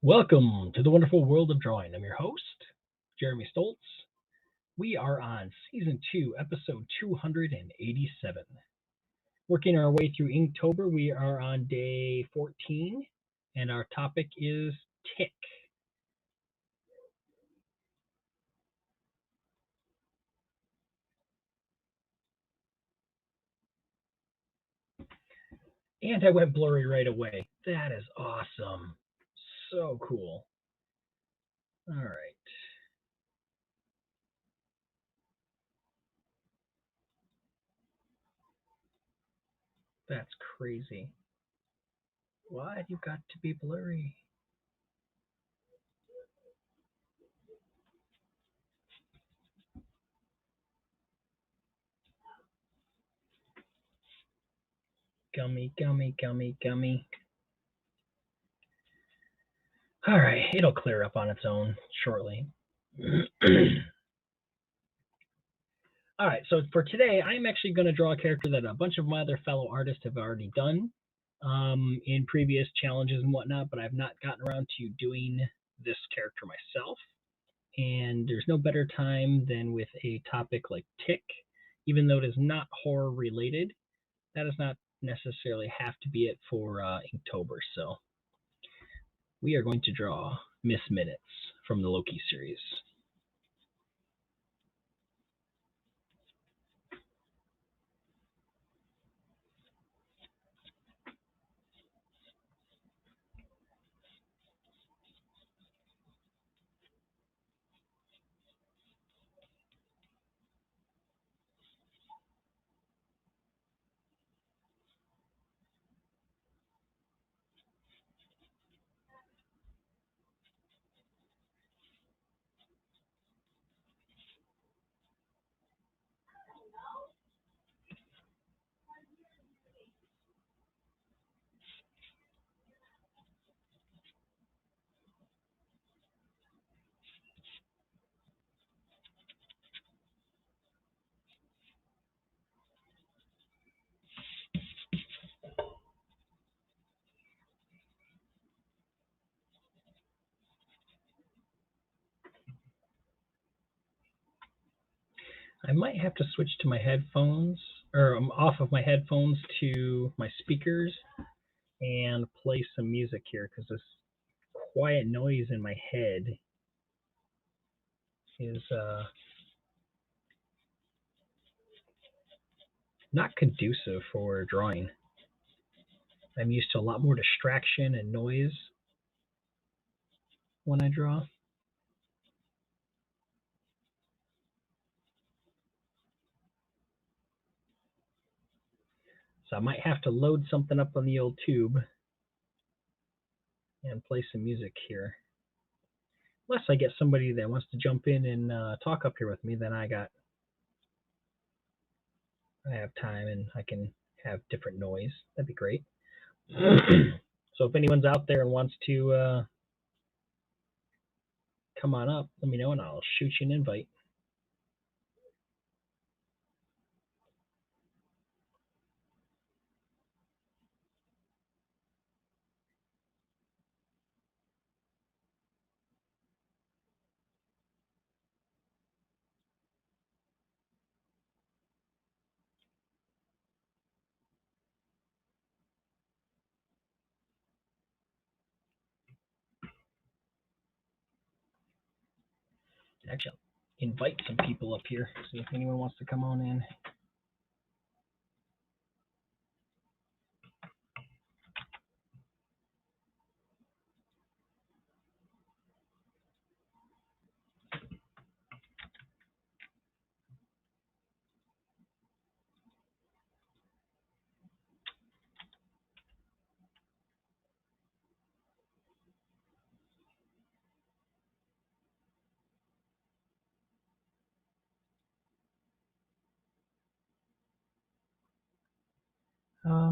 Welcome to the wonderful world of drawing. I'm your host, Jeremy Stoltz. We are on Season 2, Episode 287. Working our way through Inktober, we are on day 14, and our topic is tick. And I went blurry right away. That is awesome. So cool. All right. That's crazy. Why do you got to be blurry? Gummy, gummy, gummy, gummy. All right, it'll clear up on its own shortly. All right, so for today, I'm actually going to draw a character that a bunch of my other fellow artists have already done in previous challenges and whatnot, but I've not gotten around to doing this character myself. And there's no better time than with a topic like tick, even though it is not horror related. That does not necessarily have to be it for Inktober. So we are going to draw Miss Minutes from the Loki series. I might have to switch to my headphones, or I'm off of my headphones to my speakers and play some music here because this quiet noise in my head is not conducive for drawing. I'm used to a lot more distraction and noise when I draw. So I might have to load something up on the old tube and play some music here. Unless I get somebody that wants to jump in and talk up here with me, then I have time and I can have different noise. That'd be great. So if anyone's out there and wants to come on up, let me know and I'll shoot you an invite. Actually, I'll invite some people up here, see if anyone wants to come on in.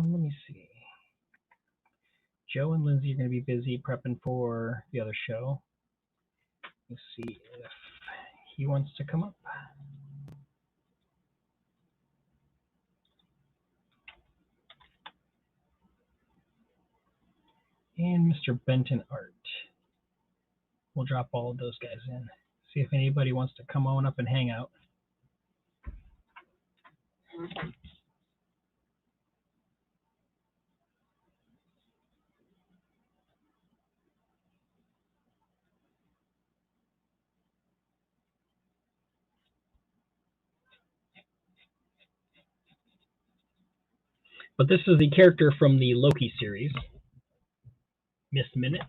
Let me see. Joe and Lindsay are going to be busy prepping for the other show. Let's see if he wants to come up. And Mr. Benton Art. We'll drop all of those guys in. See if anybody wants to come on up and hang out. But this is the character from the Loki series, Miss Minutes.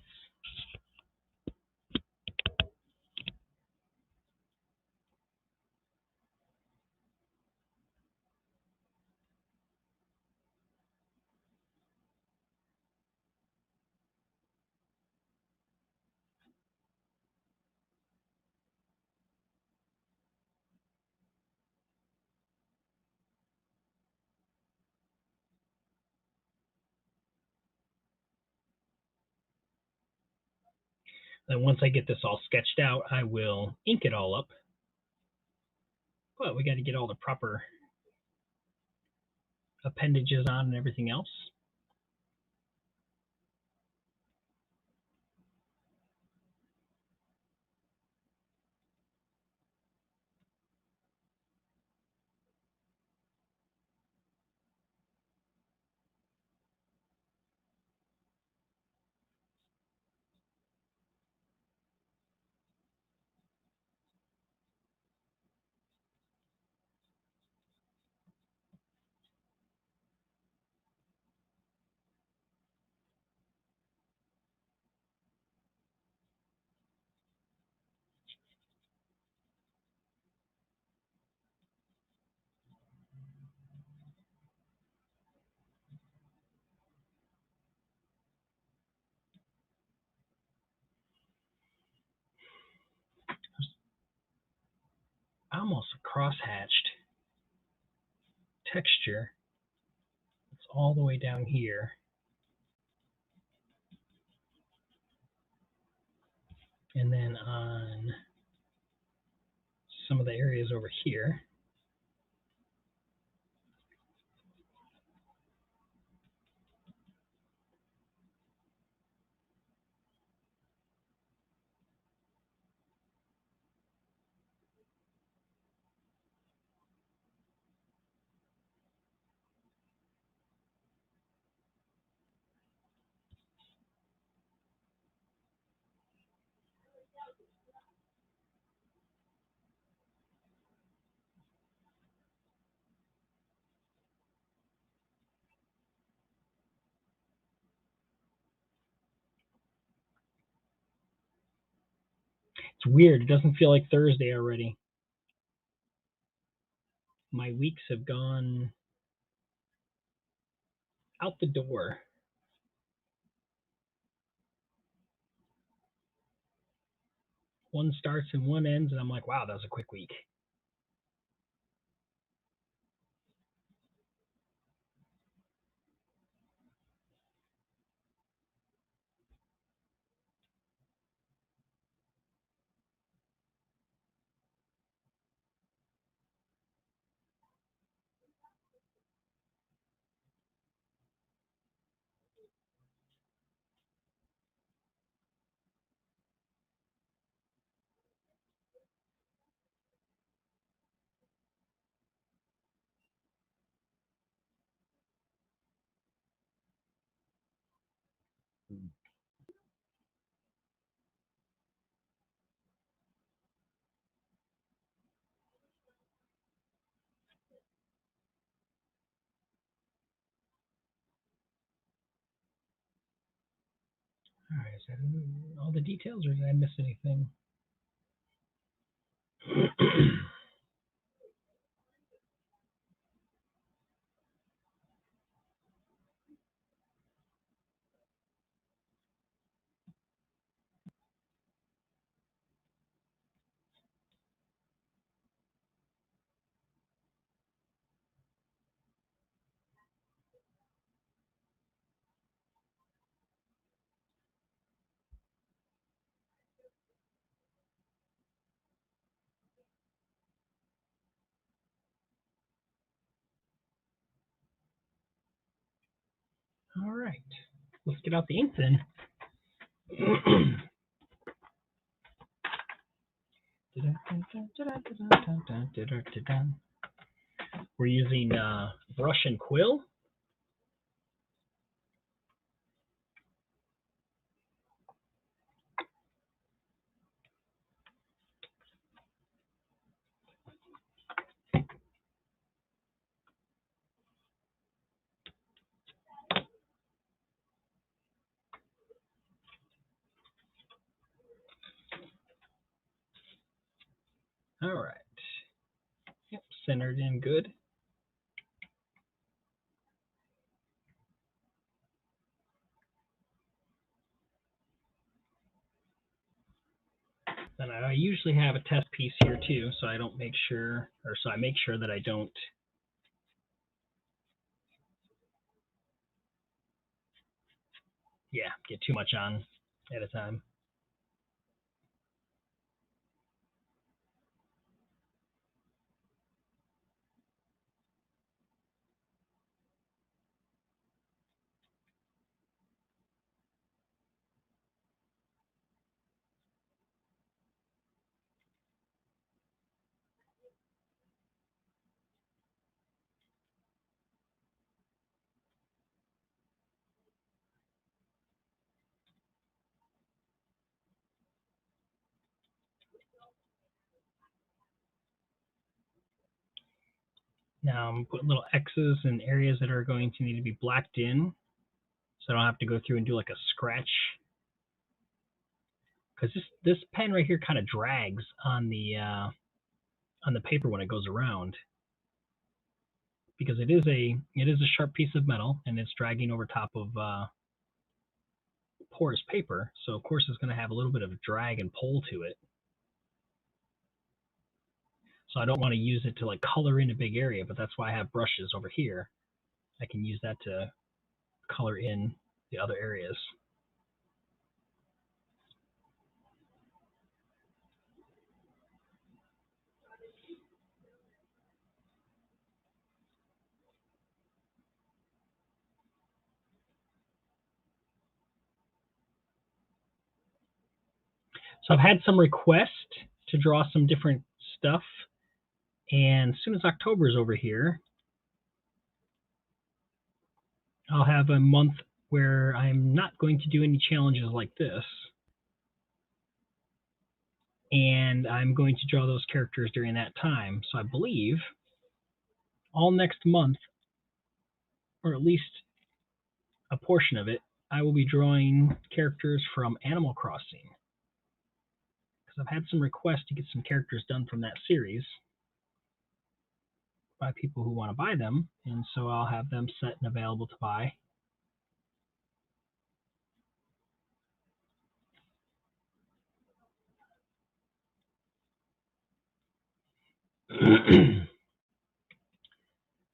Then once I get this all sketched out, I will ink it all up. But we got to get all the proper appendages on and everything else. Almost a cross-hatched texture. It's all the way down here. And then on some of the areas over here. It's weird. It doesn't feel like Thursday already. My weeks have gone out the door. One starts and one ends, and I'm like, wow, that was a quick week. All right, is that all the details, or did I miss anything? All right, let's get out the ink then. We're using brush and quill. All right. Yep, centered in good. And I usually have a test piece here too, so I make sure that I don't get too much on at a time. Now I'm putting little X's in areas that are going to need to be blacked in, so I don't have to go through and do like a scratch. Because this pen right here kind of drags on the paper when it goes around, because it is a sharp piece of metal and it's dragging over top of porous paper, so of course it's going to have a little bit of drag and pull to it. So I don't want to use it to like color in a big area, but that's why I have brushes over here. I can use that to color in the other areas. So I've had some requests to draw some different stuff, and as soon as October is over here, I'll have a month where I'm not going to do any challenges like this, and I'm going to draw those characters during that time. So I believe all next month, or at least a portion of it, I will be drawing characters from Animal Crossing, because I've had some requests to get some characters done from that series by people who want to buy them, and so I'll have them set and available to buy.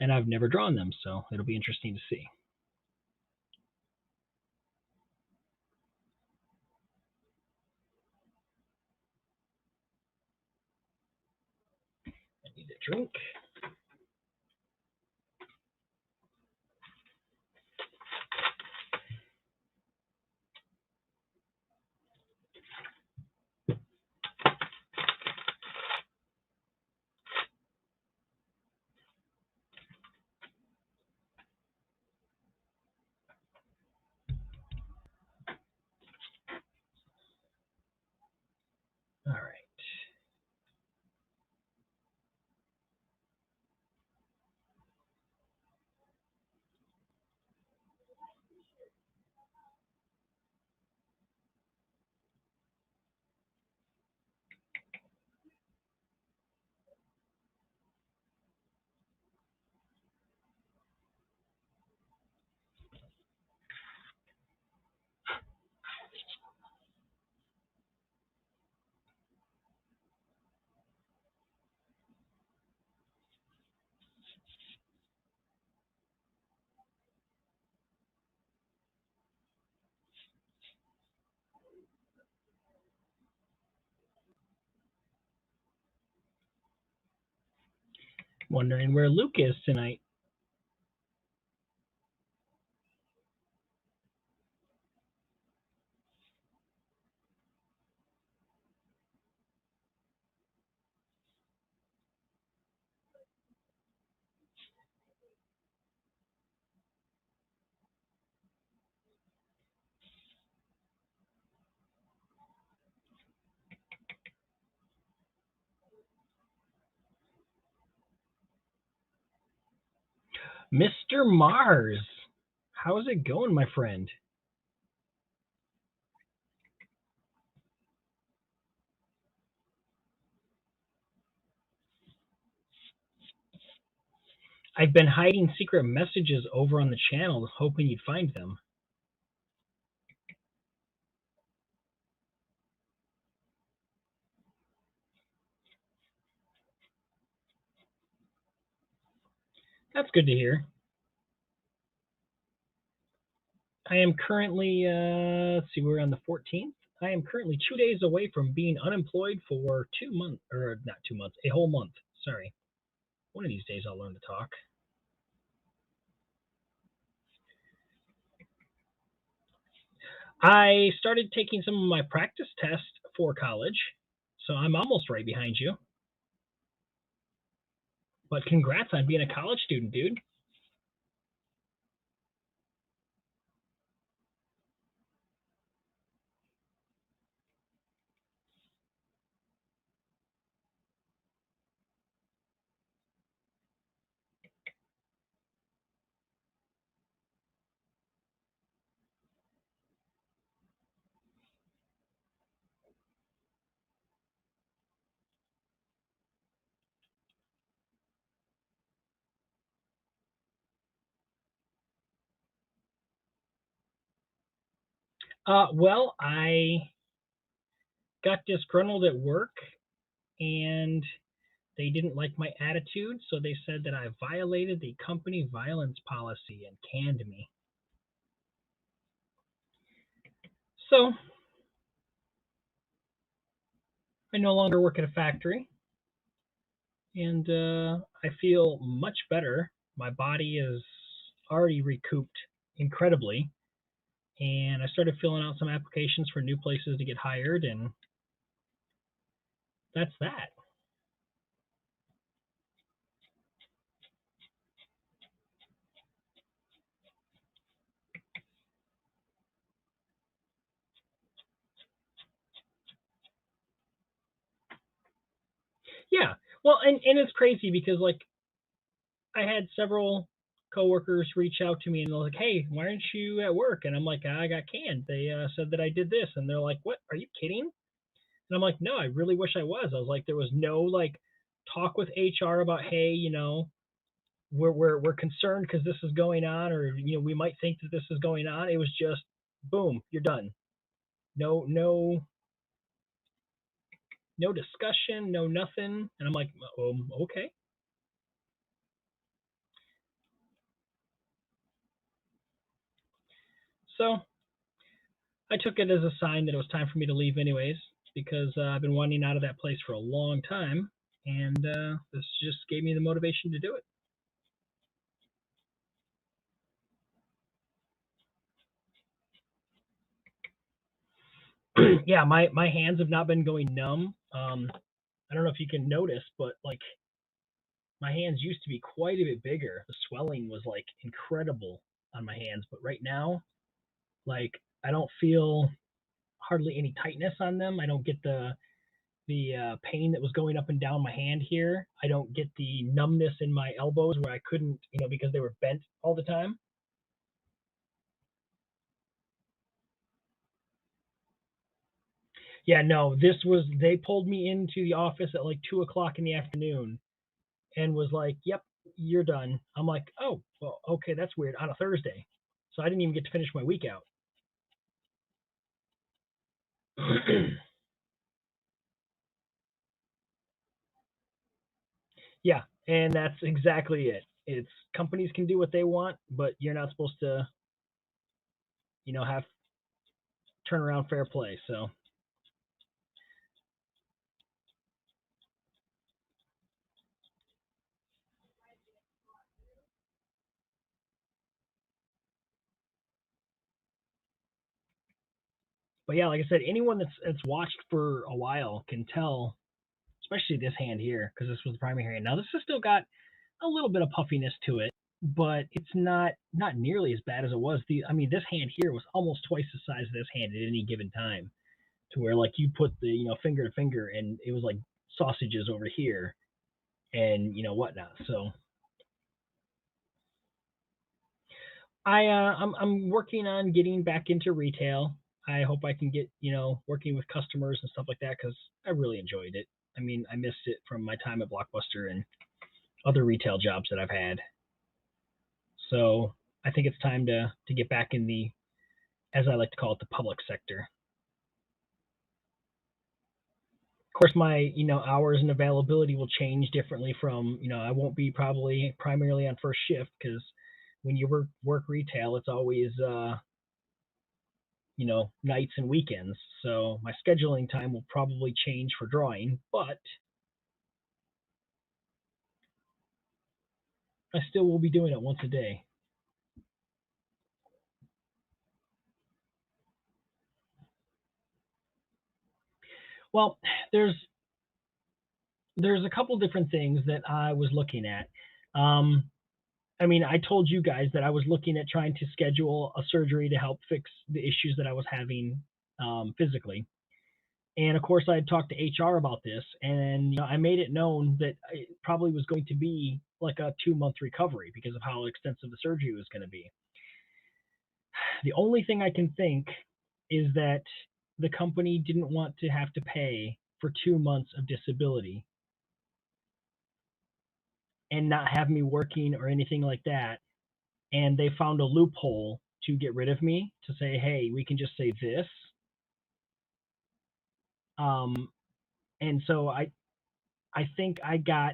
And I've never drawn them, so it'll be interesting to see. I need a drink. All right. Wondering where Luke is tonight. Mr. Mars, how's it going, my friend? I've been hiding secret messages over on the channel, hoping you'd find them. That's good to hear. I am currently, let's see, we're on the 14th. I am currently 2 days away from being unemployed for 2 months, or not 2 months, a whole month. Sorry. One of these days I'll learn to talk. I started taking some of my practice tests for college, so I'm almost right behind you. But congrats on being a college student, dude. Well, I got disgruntled at work and they didn't like my attitude, so they said that I violated the company violence policy and canned me. So I no longer work at a factory, and I feel much better. My body is already recouped incredibly, and I started filling out some applications for new places to get hired, and that's that. Yeah. Well, and it's crazy because like I had several coworkers reach out to me and they're like, "Hey, why aren't you at work?" And I'm like, "I got canned. They said that I did this," and they're like, "What? Are you kidding?" And I'm like, "No, I really wish I was." I was like, there was no like talk with HR about, "Hey, we're concerned because this is going on, or we might think that this is going on." It was just, boom, you're done. No discussion, no nothing. And I'm like, okay. So I took it as a sign that it was time for me to leave, anyways, because I've been wanting out of that place for a long time, and this just gave me the motivation to do it. Yeah, my hands have not been going numb. I don't know if you can notice, but like my hands used to be quite a bit bigger. The swelling was like incredible on my hands, but right now, like I don't feel hardly any tightness on them. I don't get the pain that was going up and down my hand here. I don't get the numbness in my elbows where I couldn't, because they were bent all the time. Yeah, no, they pulled me into the office at like 2 o'clock in the afternoon and was like, "Yep, you're done." I'm like, "Oh, well, okay, that's weird," on a Thursday. So I didn't even get to finish my week out. Yeah, and that's exactly it. It's companies can do what they want, but you're not supposed to, have turn around fair play. So, but yeah, like I said, anyone that's watched for a while can tell, especially this hand here, because this was the primary hand. Now this has still got a little bit of puffiness to it, but it's not nearly as bad as it was. This hand here was almost twice the size of this hand at any given time, to where like you put the finger to finger and it was like sausages over here and whatnot. So I'm working on getting back into retail. I hope I can get, working with customers and stuff like that because I really enjoyed it. I mean, I missed it from my time at Blockbuster and other retail jobs that I've had. So I think it's time to get back in the, as I like to call it, the public sector. Of course, my hours and availability will change differently from I won't be probably primarily on first shift because when you work retail, it's always nights and weekends. So my scheduling time will probably change for drawing, but I still will be doing it once a day. Well, there's there's a couple different things that I was looking at. Um, I mean, I told you guys that I was looking at trying to schedule a surgery to help fix the issues that I was having physically. And of course, I had talked to HR about this, and I made it known that it probably was going to be like a 2 month recovery because of how extensive the surgery was going to be. The only thing I can think is that the company didn't want to have to pay for 2 months of disability and not have me working or anything like that. And they found a loophole to get rid of me to say, hey, we can just say this. Um, and so I think I got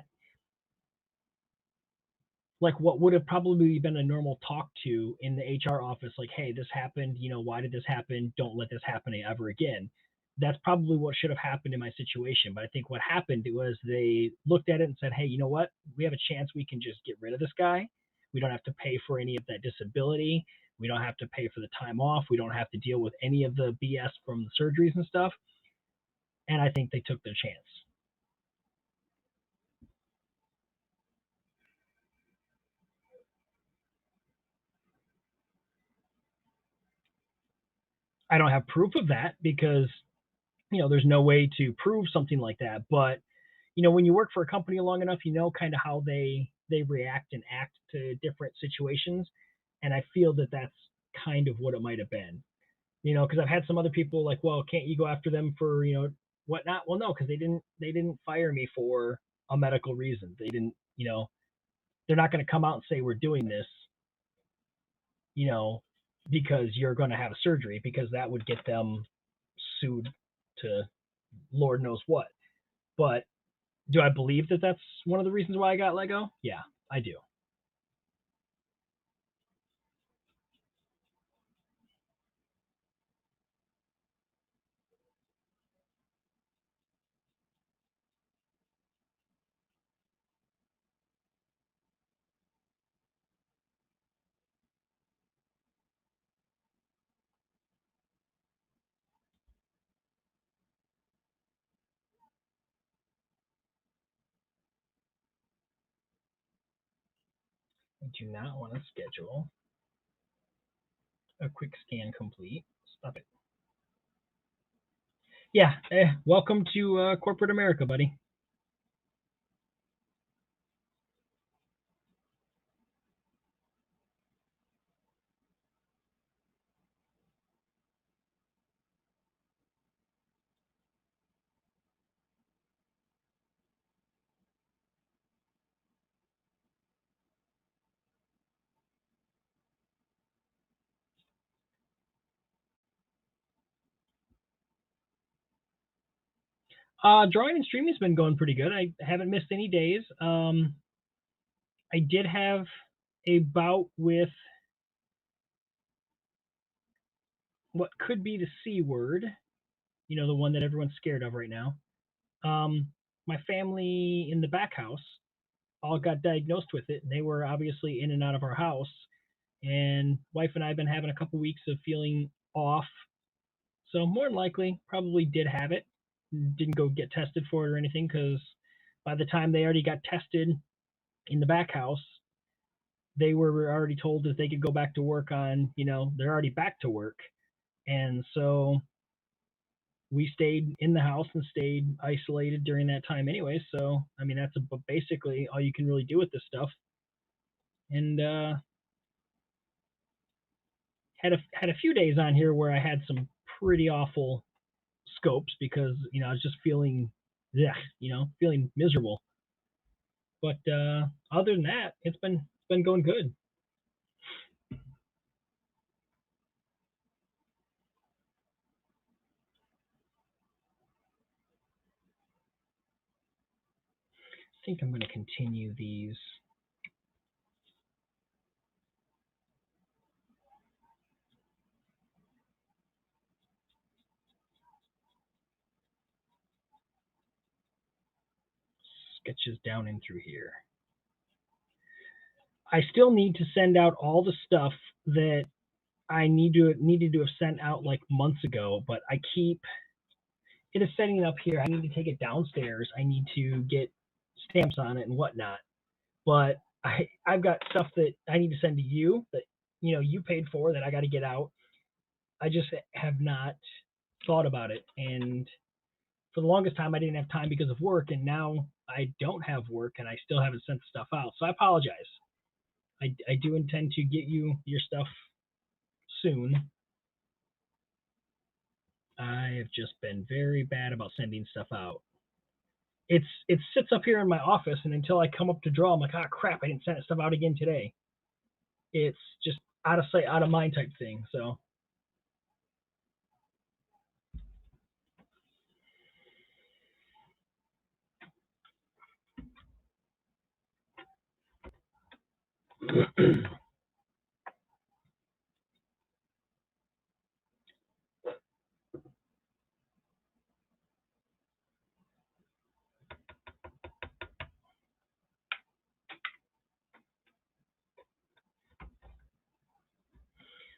like what would have probably been a normal talk to in the HR office, like, hey, this happened, why did this happen? Don't let this happen ever again. That's probably what should have happened in my situation. But I think what happened was they looked at it and said, hey, you know what? We have a chance we can just get rid of this guy. We don't have to pay for any of that disability. We don't have to pay for the time off. We don't have to deal with any of the BS from the surgeries and stuff. And I think they took their chance. I don't have proof of that because there's no way to prove something like that. But when you work for a company long enough, you know kind of how they react and act to different situations, and I feel that that's kind of what it might have been. Because I've had some other people like, well, can't you go after them for whatnot? Well, no, because they didn't fire me for a medical reason. They didn't, they're not going to come out and say we're doing this, you know, because you're going to have a surgery because that would get them sued to Lord knows what. But do I believe that that's one of the reasons why I got let go? Yeah, I do. I do not want to schedule a quick scan complete. Stop it. Yeah, welcome to corporate America, buddy. Drawing and streaming has been going pretty good. I haven't missed any days. I did have a bout with what could be the C word, the one that everyone's scared of right now. Um, my family in the back house all got diagnosed with it, and they were obviously in and out of our house. And wife and I have been having a couple weeks of feeling off, so more than likely, probably did have it. Didn't go get tested for it or anything because by the time they already got tested in the back house, they were already told that they could go back to work on, they're already back to work. And so we stayed in the house and stayed isolated during that time anyway. So, I mean, that's basically all you can really do with this stuff. And had a few days on here where I had some pretty awful scopes because I was just feeling, yeah, feeling miserable. But other than that, it's been going good. I think I'm going to continue these. Sketches down in through here. I still need to send out all the stuff that I needed to have sent out like months ago, but I keep it is setting it up here. I need to take it downstairs. I need to get stamps on it and whatnot. But I've got stuff that I need to send to you that you paid for that I got to get out. I just have not thought about it, and for the longest time I didn't have time because of work, and now I don't have work and I still haven't sent the stuff out. So I apologize. I do intend to get you your stuff soon. I have just been very bad about sending stuff out. It sits up here in my office, and until I come up to draw, I'm like, ah, crap, I didn't send stuff out again today. It's just out of sight, out of mind type thing. So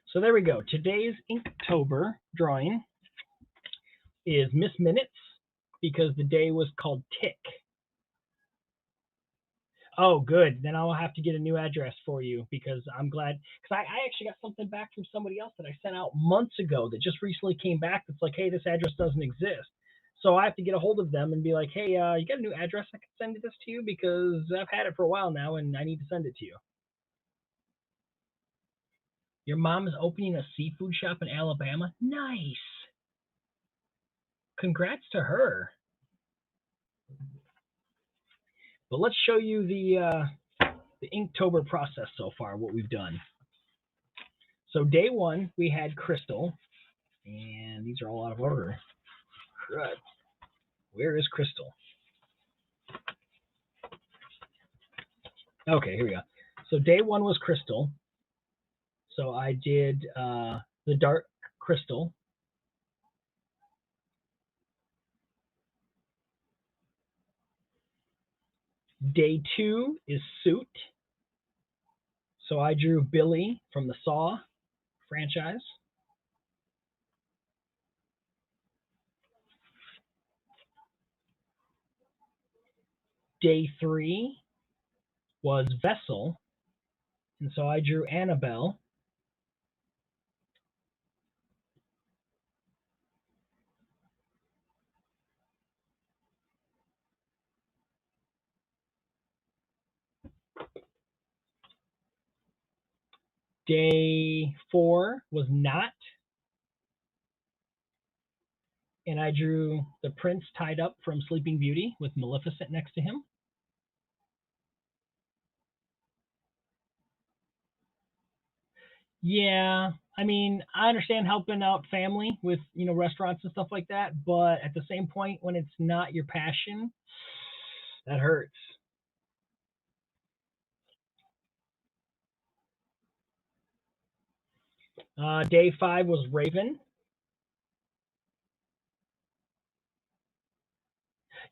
so there we go. Today's Inktober drawing is Miss Minutes because the day was called Tick. Oh, good. Then I'll have to get a new address for you because I'm glad because I actually got something back from somebody else that I sent out months ago that just recently came back. That's like, hey, this address doesn't exist. So I have to get a hold of them and be like, hey, you got a new address I can send this to you because I've had it for a while now and I need to send it to you. Your mom is opening a seafood shop in Alabama. Nice. Congrats to her. But let's show you the Inktober process so far, what we've done. So day one, we had Crystal, and these are all out of order. Crud. Where is Crystal? Okay, here we go. So day one was Crystal. So I did the dark Crystal. Day two is Suit. So I drew Billy from the Saw franchise. Day three was Vessel. And so I drew Annabelle. Day four was Not. And I drew the prince tied up from Sleeping Beauty with Maleficent next to him. Yeah, I mean, I understand helping out family with restaurants and stuff like that, but at the same point, when it's not your passion, that hurts. Day five was Raven.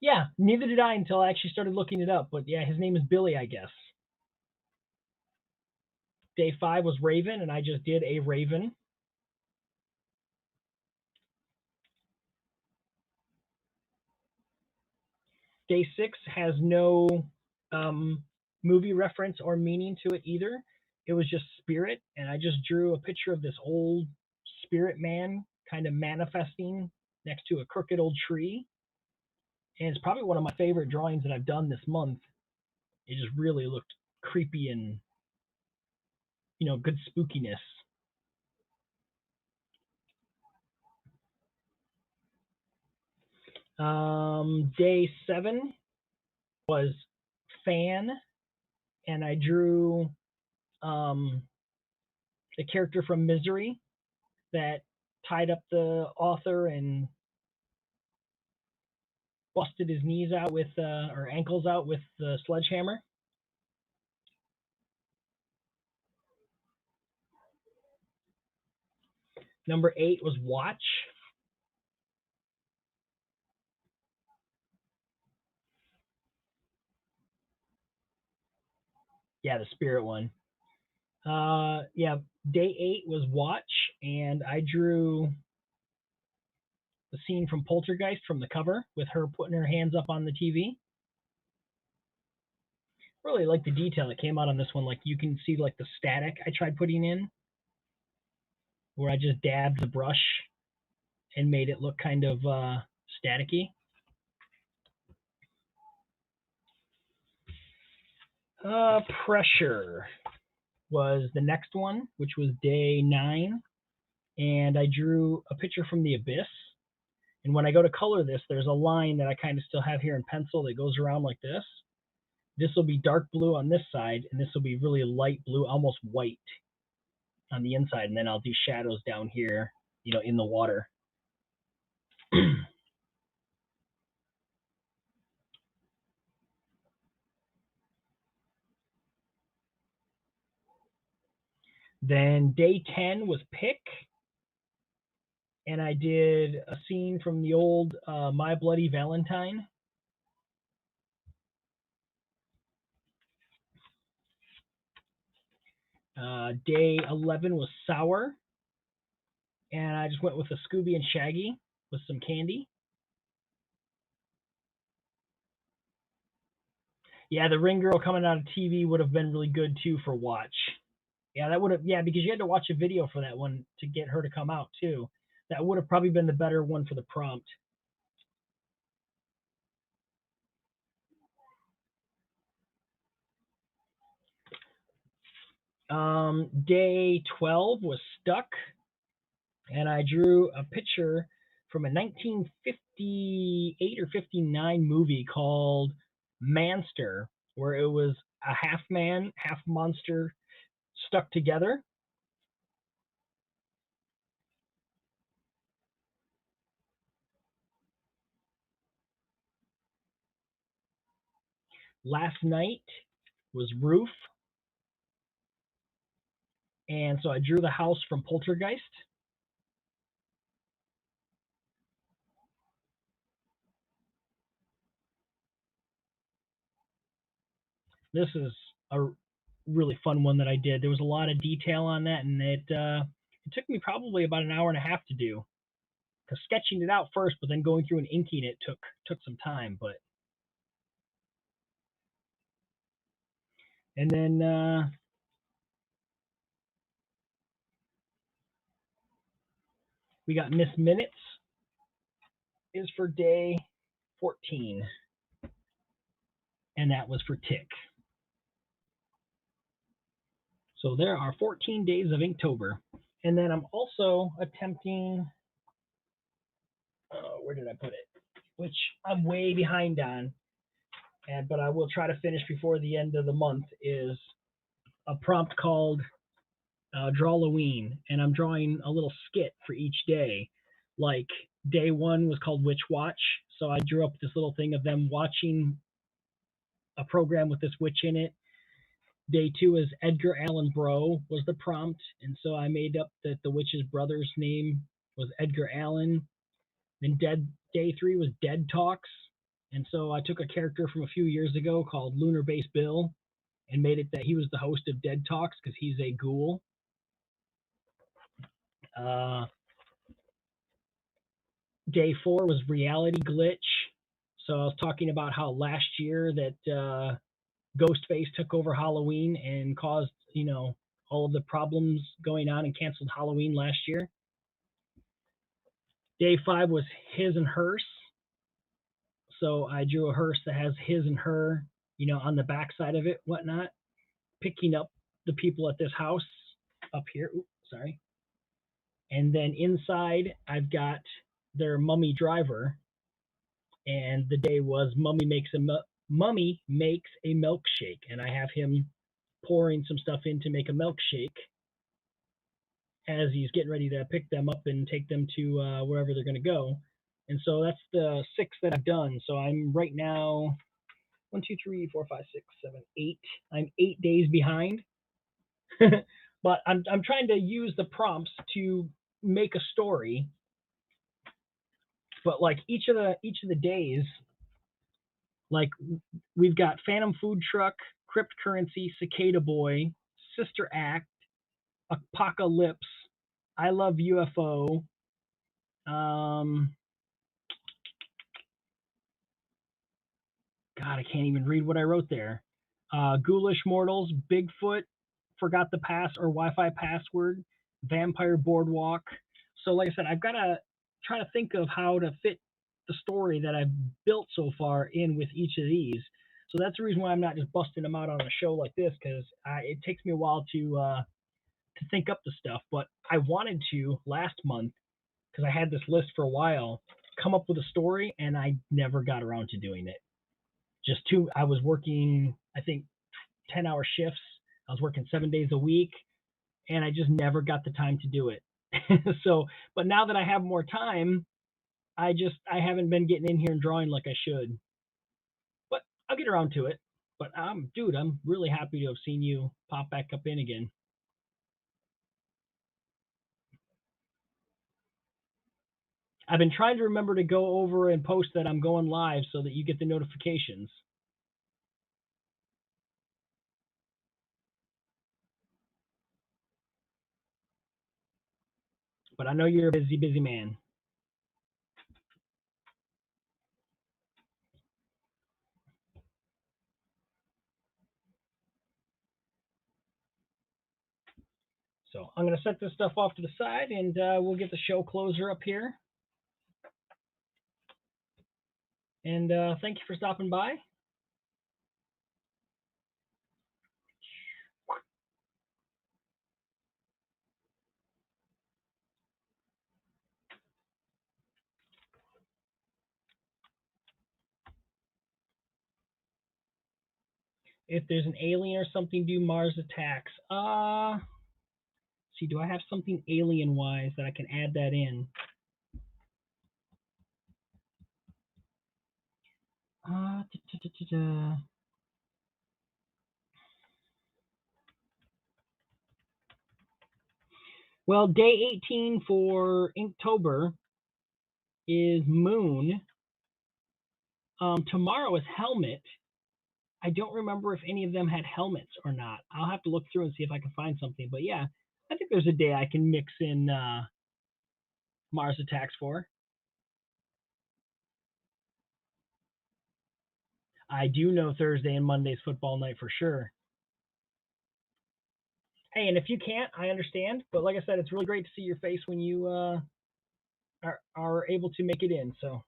Yeah, neither did I until I actually started looking it up. But yeah, his name is Billy, I guess. Day five was Raven, and I just did a Raven. Day six has no movie reference or meaning to it either. It was just spirit, and I just drew a picture of this old spirit man kind of manifesting next to a crooked old tree. And it's probably one of my favorite drawings that I've done this month. It just really looked creepy and good spookiness. Day 7 was Fan, and I drew um, the character from Misery that tied up the author and busted his knees out with or ankles out with the sledgehammer. Number 8 was Watch. Yeah, the spirit one. Yeah, day 8 was Watch, and I drew the scene from Poltergeist from the cover with her putting her hands up on the TV. Really like the detail that came out on this one. Like you can see like the static I tried putting in, where I just dabbed the brush and made it look kind of staticky. Pressure was the next one, which was day 9, and I drew a picture from the abyss. And when I go to color this, there's a line that I kind of still have here in pencil that goes around like this. This will be dark blue on this side, and this will be really light blue, almost white on the inside. And then I'll do shadows down here, in the water. Then day 10 was Pick, and I did a scene from the old My Bloody Valentine. Day 11 was Sour, and I just went with a Scooby and Shaggy with some candy. Yeah, the ring girl coming out of TV would have been really good too for Watch. Yeah, that would have, yeah, because you had to watch a video for that one to get her to come out too. That would have probably been the better one for the prompt. Day 12 was Stuck, and I drew a picture from a 1958 or 59 movie called Manster, where it was a half man, half monster stuck together. Last Night was Roof, and so I drew the house from Poltergeist. This is a really fun one that I did. There was a lot of detail on that, and it took me probably about an hour and a half to do. Because sketching it out first, but then going through and inking it took some time. But and then we got Miss Minutes is for day 14, and that was for Tick. So there are 14 days of Inktober. And then I'm also attempting, where did I put it? Which I'm way behind on, but I will try to finish before the end of the month, is a prompt called Drawloween. And I'm drawing a little skit for each day. Like day 1 was called Witch Watch. So I drew up this little thing of them watching a program with this witch in it. Day 2 is Edgar Allan Bro was the prompt, and so I made up that the witch's brother's name was Edgar Allan. Then day 3 was Dead Talks, and so I took a character from a few years ago called Lunar Base Bill and made it that he was the host of Dead Talks because he's a ghoul. Uh, Day 4 was Reality Glitch. So I was talking about how last year that Ghostface took over Halloween and caused, all of the problems going on and canceled Halloween last year. Day 5 was His and Hers. So I drew a hearse that has his and her, on the back side of it, whatnot, picking up the people at this house up here. Oops, sorry. And then inside, I've got their mummy driver. and the day was Mummy makes a milkshake, and I have him pouring some stuff in to make a milkshake as he's getting ready to pick them up and take them to wherever they're going to go. And so that's the 6 that I've done. So I'm right now 1, 2, 3, 4, 5, 6, 7, 8. I'm 8 days behind. But I'm trying to use the prompts to make a story. But like each of the days, like we've got Phantom Food Truck, Crypt Currency, Cicada Boy, Sister Act, Apocalypse, I Love UFO, God, I can't even read what I wrote there. Ghoulish Mortals, Bigfoot, Forgot the Pass or Wi-Fi Password, Vampire Boardwalk. So, like I said, I've got to try to think of how to fit the story that I've built so far in with each of these. So that's the reason why I'm not just busting them out on a show like this, because it takes me a while to think up the stuff. But I wanted to last month, because I had this list for a while, come up with a story, and I never got around to doing it. I was working, I think, 10-hour shifts. I was working 7 days a week, and I just never got the time to do it. So, but now that I have more time, I haven't been getting in here and drawing like I should. But I'll get around to it. But dude, I'm really happy to have seen you pop back up in again. I've been trying to remember to go over and post that I'm going live so that you get the notifications. But I know you're a busy, busy man. So I'm going to set this stuff off to the side, and we'll get the show closer up here. And thank you for stopping by. If there's an alien or something, do Mars attacks? See, do I have something alien-wise that I can add that in? Da, da, da, da. Well, day 18 for Inktober is Moon. Tomorrow is Helmet. I don't remember if any of them had helmets or not. I'll have to look through and see if I can find something. But yeah, I think there's a day I can mix in Mars attacks for. I do know Thursday and Monday's football night for sure. Hey, and if you can't, I understand. But like I said, it's really great to see your face when you are able to make it in. So